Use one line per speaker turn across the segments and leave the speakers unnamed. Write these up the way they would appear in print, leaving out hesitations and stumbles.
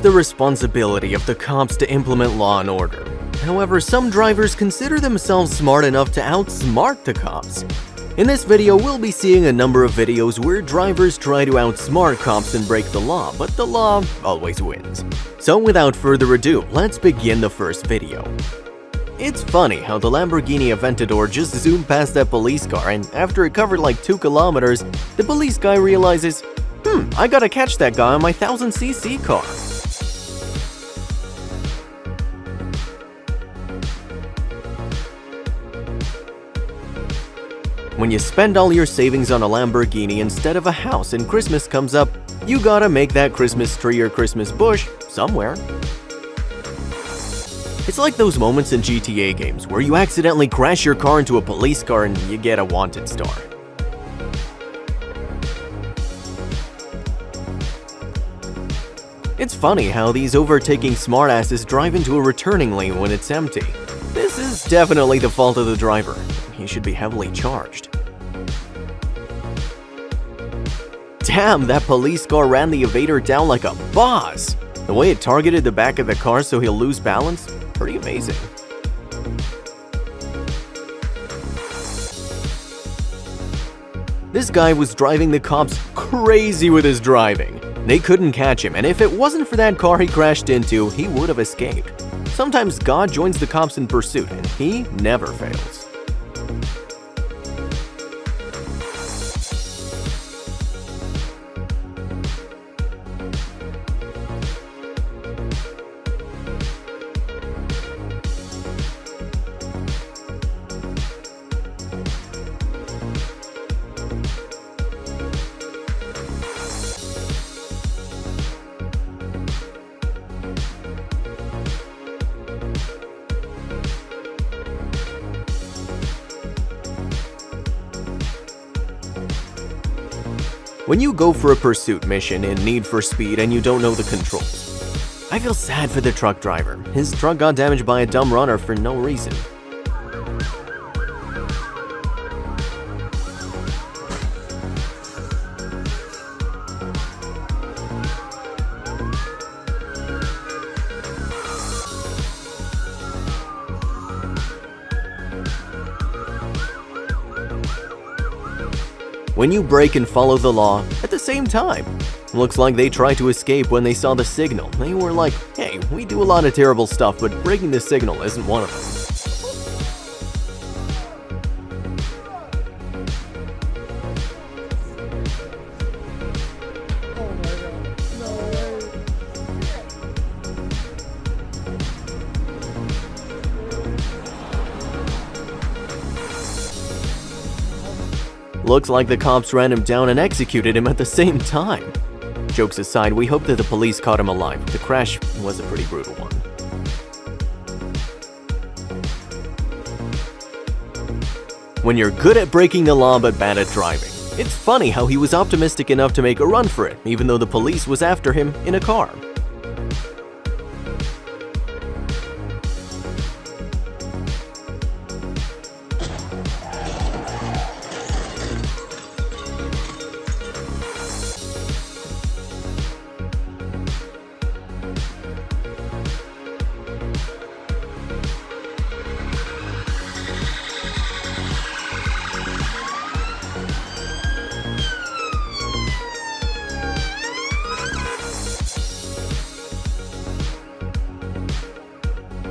the responsibility of the cops to implement law and order. However, some drivers consider themselves smart enough to outsmart the cops. In this video, we'll be seeing a number of videos where drivers try to outsmart cops and break the law, but the law always wins. So without further ado, let's begin the first video. It's funny how the Lamborghini Aventador just zoomed past that police car, and after it covered like 2 kilometers, the police guy realizes, I gotta catch that guy on my 1000cc car. When you spend all your savings on a Lamborghini instead of a house and Christmas comes up, you gotta make that Christmas tree or Christmas bush somewhere. It's like those moments in GTA games where you accidentally crash your car into a police car and you get a wanted star. It's funny how these overtaking smartasses drive into a returning lane when it's empty. This is definitely the fault of the driver. He should be heavily charged. Damn, that police car ran the evader down like a boss! The way it targeted the back of the car so he'll lose balance, pretty amazing. This guy was driving the cops crazy with his driving. They couldn't catch him, and if it wasn't for that car he crashed into, he would have escaped. Sometimes God joins the cops in pursuit, and he never fails. When you go for a pursuit mission in Need for Speed and you don't know the controls. I feel sad for the truck driver. His truck got damaged by a dumb runner for no reason. When you brake and follow the law at the same time. Looks like they tried to escape when they saw the signal. They were like, hey, we do a lot of terrible stuff, but breaking the signal isn't one of them. Looks like the cops ran him down and executed him at the same time. Jokes aside, we hope that the police caught him alive. The crash was a pretty brutal one. When you're good at breaking the law but bad at driving. It's funny how he was optimistic enough to make a run for it, even though the police was after him in a car.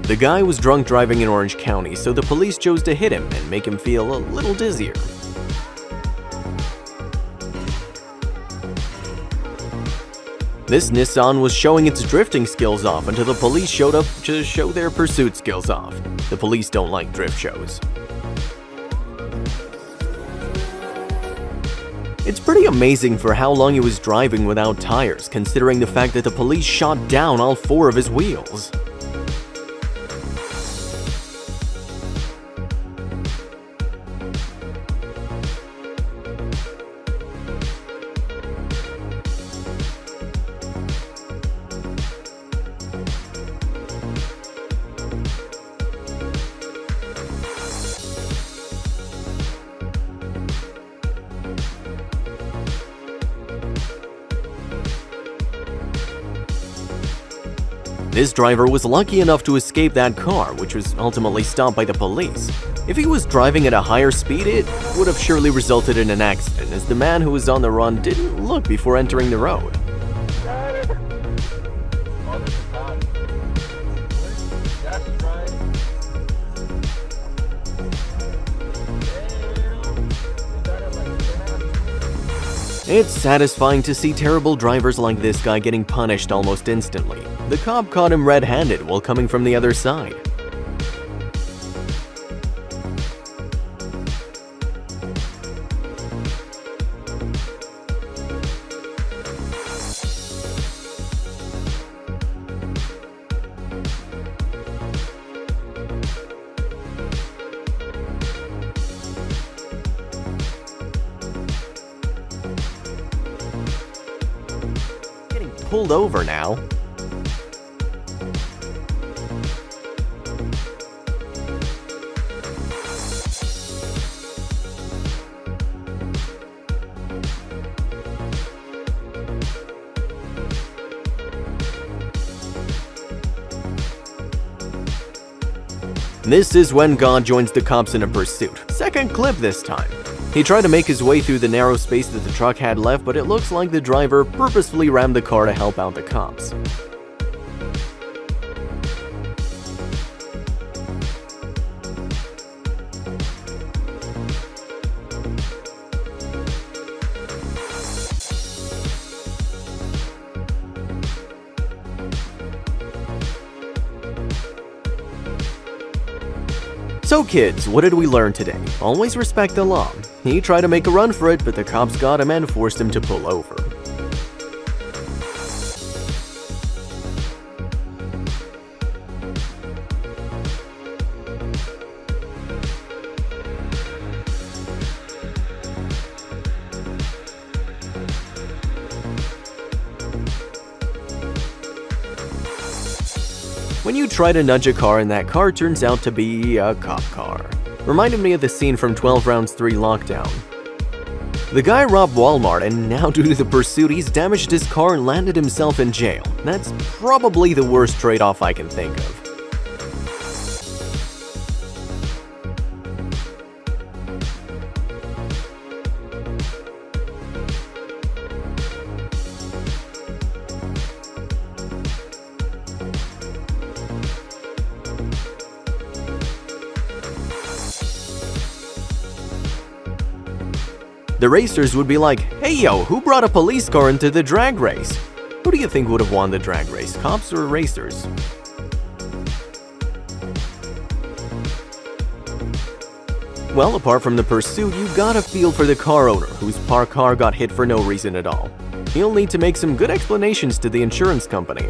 The guy was drunk driving in Orange County, so the police chose to hit him and make him feel a little dizzier. This Nissan was showing its drifting skills off until the police showed up to show their pursuit skills off. The police don't like drift shows. It's pretty amazing for how long he was driving without tires, considering the fact that the police shot down all 4 of his wheels. This driver was lucky enough to escape that car, which was ultimately stopped by the police. If he was driving at a higher speed, it would have surely resulted in an accident, as the man who was on the run didn't look before entering the road. It's satisfying to see terrible drivers like this guy getting punished almost instantly. The cop caught him red-handed while coming from the other side. Pulled over now. This is when God joins the cops in a pursuit. Second clip this time. He tried to make his way through the narrow space that the truck had left, but it looks like the driver purposefully rammed the car to help out the cops. So kids, what did we learn today? Always respect the law. He tried to make a run for it, but the cops got him and forced him to pull over. When you try to nudge a car and that car turns out to be a cop car. Reminded me of the scene from 12 Rounds 3 Lockdown. The guy robbed Walmart, and now due to the pursuit he's damaged his car and landed himself in jail. That's probably the worst trade-off I can think of. The racers would be like, "Hey yo, who brought a police car into the drag race?" Who do you think would have won the drag race, cops or racers? Well, apart from the pursuit, you gotta feel for the car owner whose parked car got hit for no reason at all. He'll need to make some good explanations to the insurance company.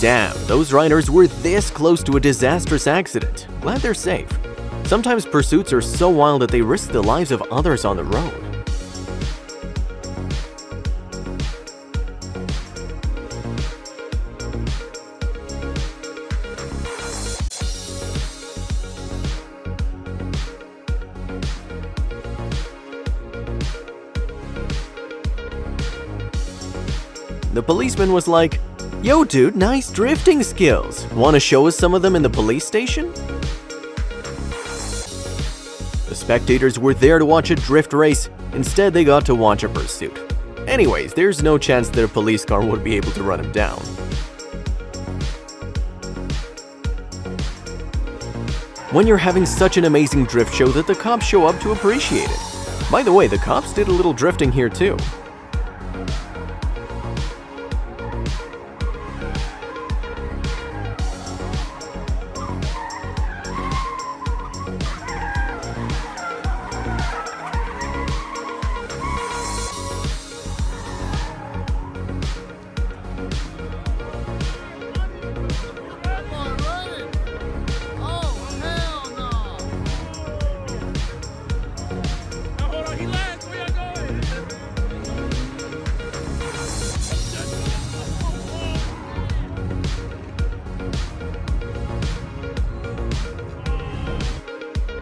Damn, those riders were this close to a disastrous accident. Glad they're safe. Sometimes pursuits are so wild that they risk the lives of others on the road. The policeman was like, "Yo dude, nice drifting skills. Wanna show us some of them in the police station?" The spectators were there to watch a drift race. Instead, they got to watch a pursuit. Anyways, there's no chance that a police car would be able to run him down. When you're having such an amazing drift show that the cops show up to appreciate it. By the way, the cops did a little drifting here too.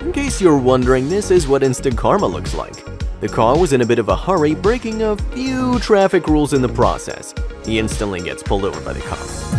In case you're wondering, this is what instant karma looks like. The car was in a bit of a hurry, breaking a few traffic rules in the process. He instantly gets pulled over by the cops.